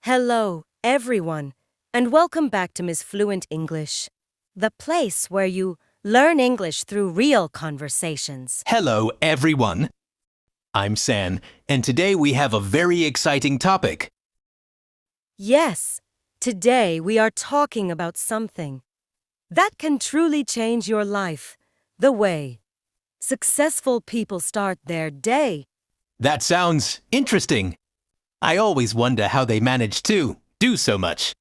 Hello, everyone, and welcome back to Ms Fluent English, the place where you learn English through real conversations. Hello, everyone. I'm San, and today we have a very exciting topic. Yes, today we are talking about something that can truly change your life, the way successful people start their day. That sounds interesting. I always wonder how they manage to do so much.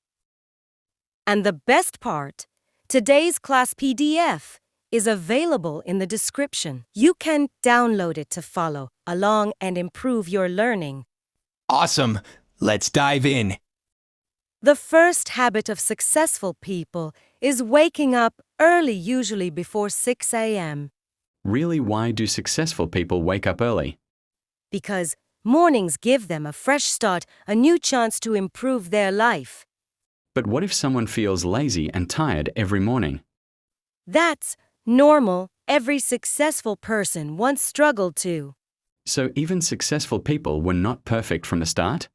And the best part, today's class PDF is available in the description. You can download it to follow along and improve your learning. Awesome. Let's dive in. The first habit of successful people is waking up early, usually before 6 a.m. Really, why do successful people wake up early? Because mornings give them a fresh start, a new chance to improve their life. But what if someone feels lazy and tired every morning? That's normal. Every successful person once struggled to. So even successful people were not perfect from the start?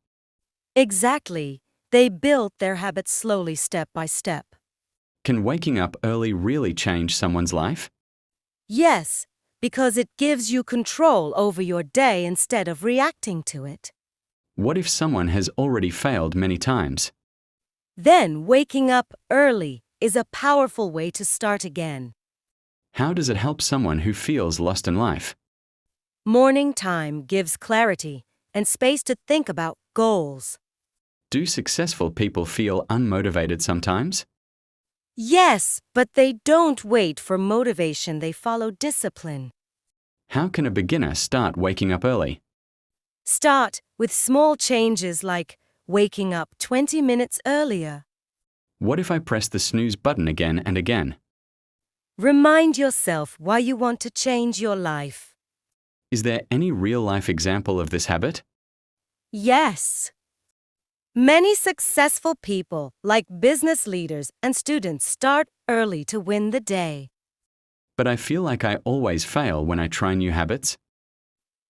Exactly. They built their habits slowly, step by step. Can waking up early really change someone's life? Yes, because it gives you control over your day instead of reacting to it. What if someone has already failed many times? Then waking up early is a powerful way to start again. How does it help someone who feels lost in life? Morning time gives clarity and space to think about goals. Do successful people feel unmotivated sometimes? Yes, but they don't wait for motivation, they follow discipline. How can a beginner start waking up early? Start with small changes like waking up 20 minutes earlier. What if I press the snooze button again and again? Remind yourself why you want to change your life. Is there any real-life example of this habit? Yes. Many successful people, like business leaders and students, start early to win the day. But I feel like I always fail when I try new habits.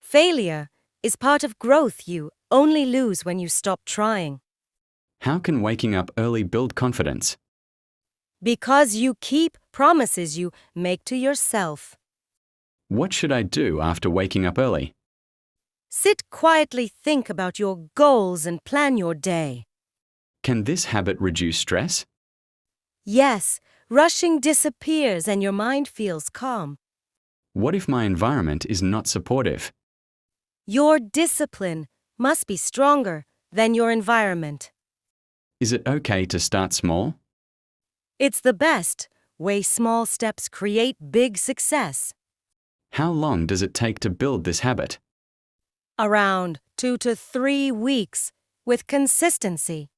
Failure is part of growth. You only lose when you stop trying. How can waking up early build confidence? Because you keep promises you make to yourself. What should I do after waking up early? Sit quietly, think about your goals, and plan your day. Can this habit reduce stress? Yes, rushing disappears and your mind feels calm. What if my environment is not supportive? Your discipline must be stronger than your environment. Is it okay to start small? It's the best way. Small steps create big success. How long does it take to build this habit? Around 2 to 3 weeks with consistency.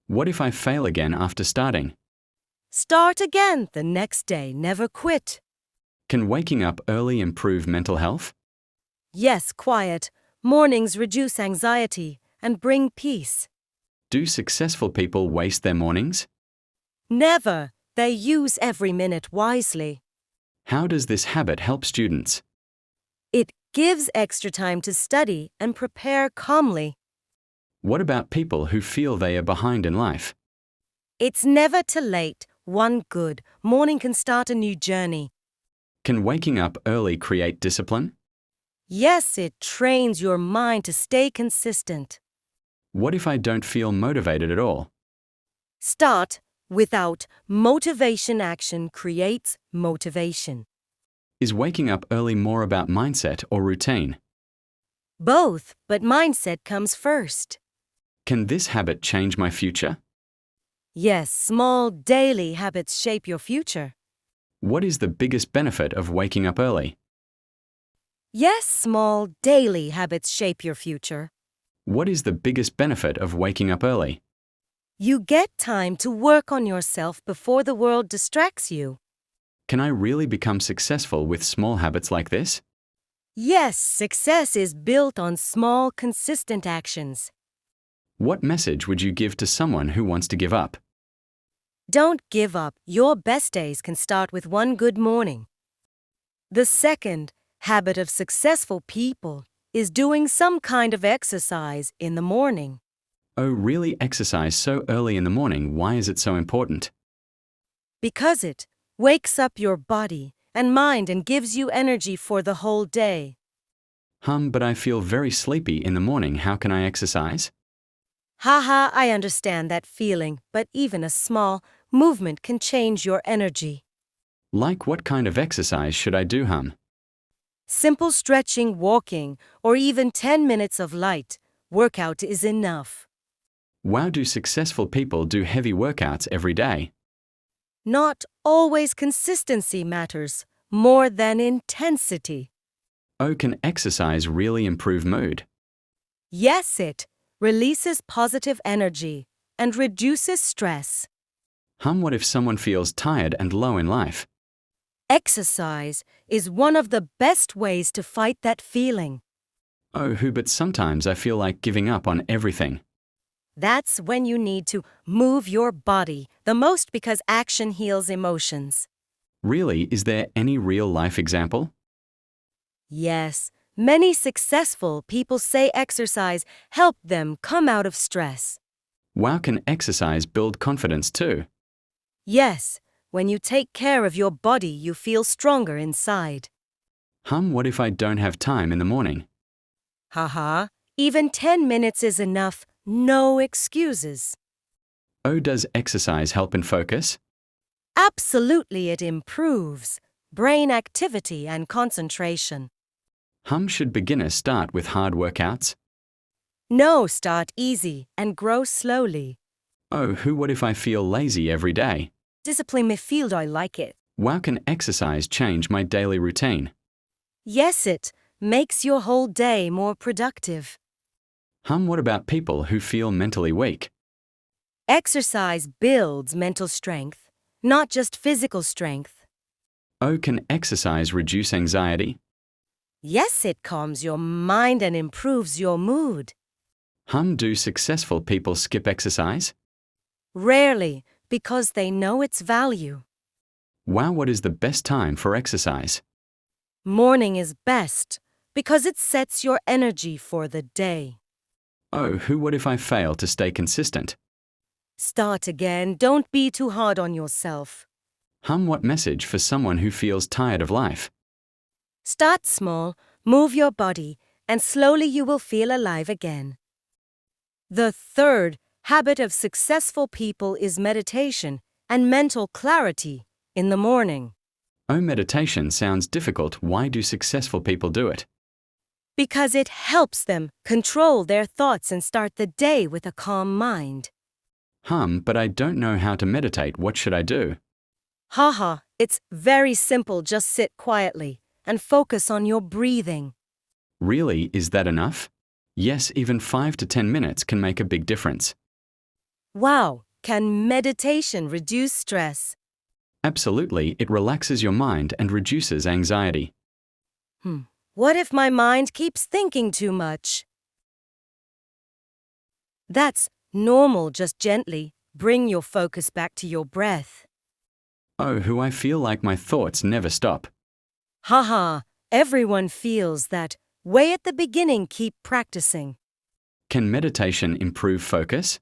What if I fail again after starting? Start again the next day. Never quit. Can waking up early improve mental health? Yes, quiet mornings reduce anxiety and bring peace. Do successful people waste their mornings? Never. They use every minute wisely. How does this habit help students? It gives extra time to study and prepare calmly. What about people who feel they are behind in life? It's never too late. One good morning can start a new journey. Can waking up early create discipline? Yes, it trains your mind to stay consistent. What if I don't feel motivated at all? Start without motivation. Action creates motivation. Is waking up early more about mindset or routine? Both, but mindset comes first. Can this habit change my future? Yes, small daily habits shape your future. What is the biggest benefit of waking up early? Yes, small daily habits shape your future. What is the biggest benefit of waking up early? You get time to work on yourself before the world distracts you. Can I really become successful with small habits like this? Yes, success is built on small, consistent actions. What message would you give to someone who wants to give up? Don't give up. Your best days can start with one good morning. The second habit of successful people is doing some kind of exercise in the morning. Oh, really? Exercise so early in the morning, why is it so important? Because it wakes up your body and mind and gives you energy for the whole day. But I feel very sleepy in the morning, how can I exercise? Haha, I understand that feeling, but even a small movement can change your energy. Like what kind of exercise should I do, Simple stretching, walking, or even 10 minutes of light workout is enough. Wow, do successful people do heavy workouts every day? Not always consistency matters more than intensity. Oh, can exercise really improve mood? Yes, it releases positive energy and reduces stress. What if someone feels tired and low in life? Exercise is one of the best ways to fight that feeling. Oh, but sometimes I feel like giving up on everything. That's when you need to move your body the most because action heals emotions. Really, is there any real-life example? Yes, many successful people say exercise helped them come out of stress. Wow, can exercise build confidence too? Yes, when you take care of your body, you feel stronger inside. What if I don't have time in the morning? Haha, even 10 minutes is enough, no excuses. Oh, does exercise help in focus? Absolutely, it improves brain activity and concentration. Should beginners start with hard workouts? No, start easy and grow slowly. Oh, what if I feel lazy every day? Discipline me field, I like it. How can exercise change my daily routine? Yes, it makes your whole day more productive. What about people who feel mentally weak? Exercise builds mental strength, not just physical strength. Oh, can exercise reduce anxiety? Yes, it calms your mind and improves your mood. Do successful people skip exercise? Rarely, because they know its value. Wow, what is the best time for exercise? Morning is best because it sets your energy for the day. Oh, what if I fail to stay consistent? Start again, don't be too hard on yourself. What message for someone who feels tired of life? Start small, move your body, and slowly you will feel alive again. The third habit of successful people is meditation and mental clarity in the morning. Oh, meditation sounds difficult. Why do successful people do it? Because it helps them control their thoughts and start the day with a calm mind. But I don't know how to meditate. What should I do? Haha, it's very simple. Just sit quietly and focus on your breathing. Really, is that enough? Yes, even 5 to 10 minutes can make a big difference. Wow, can meditation reduce stress? Absolutely, it relaxes your mind and reduces anxiety. What if my mind keeps thinking too much? That's normal. Just gently bring your focus back to your breath. Oh, I feel like my thoughts never stop. Haha, everyone feels that way at the beginning. Keep practicing. Can meditation improve focus?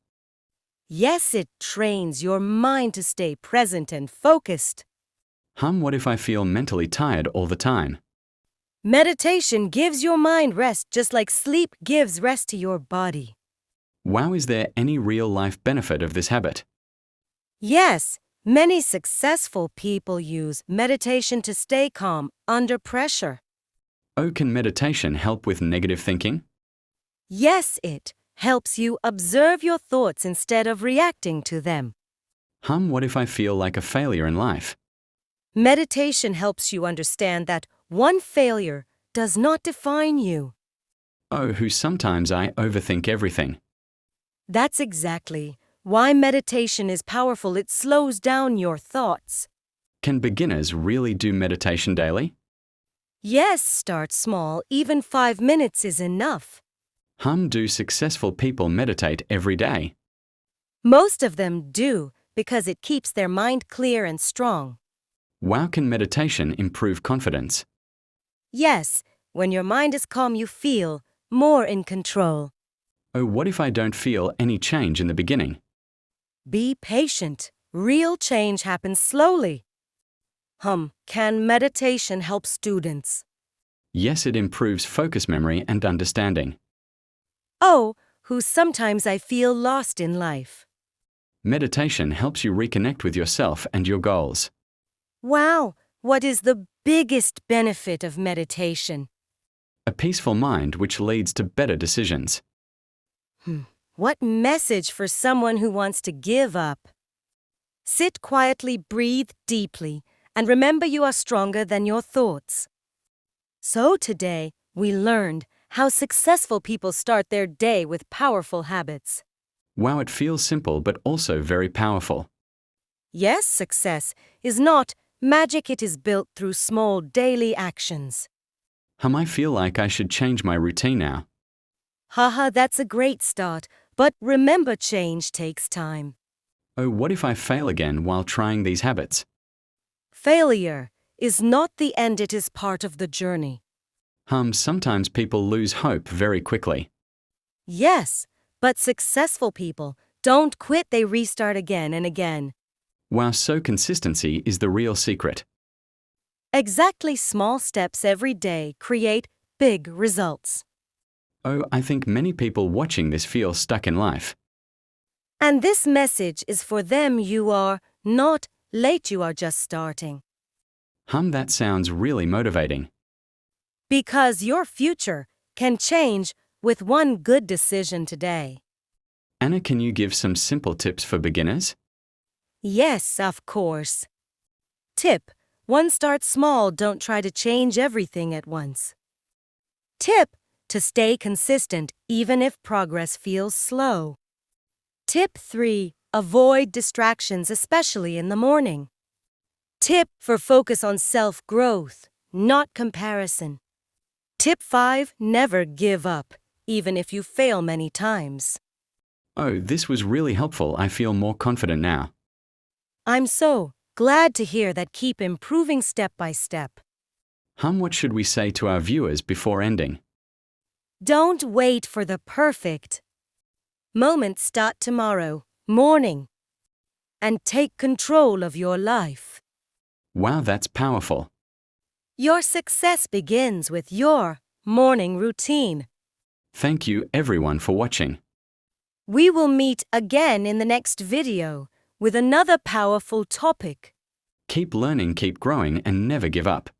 Yes, it trains your mind to stay present and focused. What if I feel mentally tired all the time? Meditation gives your mind rest just like sleep gives rest to your body. Wow, is there any real-life benefit of this habit? Yes, many successful people use meditation to stay calm under pressure. Oh, can meditation help with negative thinking? Yes, it helps you observe your thoughts instead of reacting to them. What if I feel like a failure in life? Meditation helps you understand that one failure does not define you. Oh, sometimes I overthink everything. That's exactly why meditation is powerful. It slows down your thoughts. Can beginners really do meditation daily? Yes, start small. Even 5 minutes is enough. Do successful people meditate every day? Most of them do because it keeps their mind clear and strong. Wow, can meditation improve confidence? Yes, when your mind is calm, you feel more in control. Oh, what if I don't feel any change in the beginning? Be patient. Real change happens slowly. Can meditation help students? Yes, it improves focus memory and understanding. Oh, who sometimes I feel lost in life. Meditation helps you reconnect with yourself and your goals. Wow, what is the biggest benefit of meditation? A peaceful mind which leads to better decisions. What message for someone who wants to give up? Sit quietly, breathe deeply, and remember you are stronger than your thoughts. So today, we learned how successful people start their day with powerful habits. Wow, it feels simple but also very powerful. Yes, success is not magic, it is built through small daily actions. I feel like I should change my routine now. Haha, that's a great start, but remember change takes time. Oh, what if I fail again while trying these habits? Failure is not the end, it is part of the journey. Sometimes people lose hope very quickly. Yes, but successful people don't quit, they restart again and again. Wow, so consistency is the real secret. Exactly, small steps every day create big results. Oh, I think many people watching this feel stuck in life. And this message is for them. You are not late, you are just starting. That sounds really motivating. Because your future can change with one good decision today. Anna, can you give some simple tips for beginners? Yes, of course. Tip 1. Start small, don't try to change everything at once. Tip 2. Stay consistent even if progress feels slow. Tip 3. Avoid distractions, especially in the morning. Tip 4. Focus on self-growth, not comparison. Tip 5. Never give up, even if you fail many times. Oh, this was really helpful. I feel more confident now. I'm so glad to hear that. Keep improving step by step. What should we say to our viewers before ending? Don't wait for the perfect moment. Start tomorrow morning and take control of your life. Wow, that's powerful. Your success begins with your morning routine. Thank you everyone for watching. We will meet again in the next video with another powerful topic. Keep learning, keep growing, and never give up.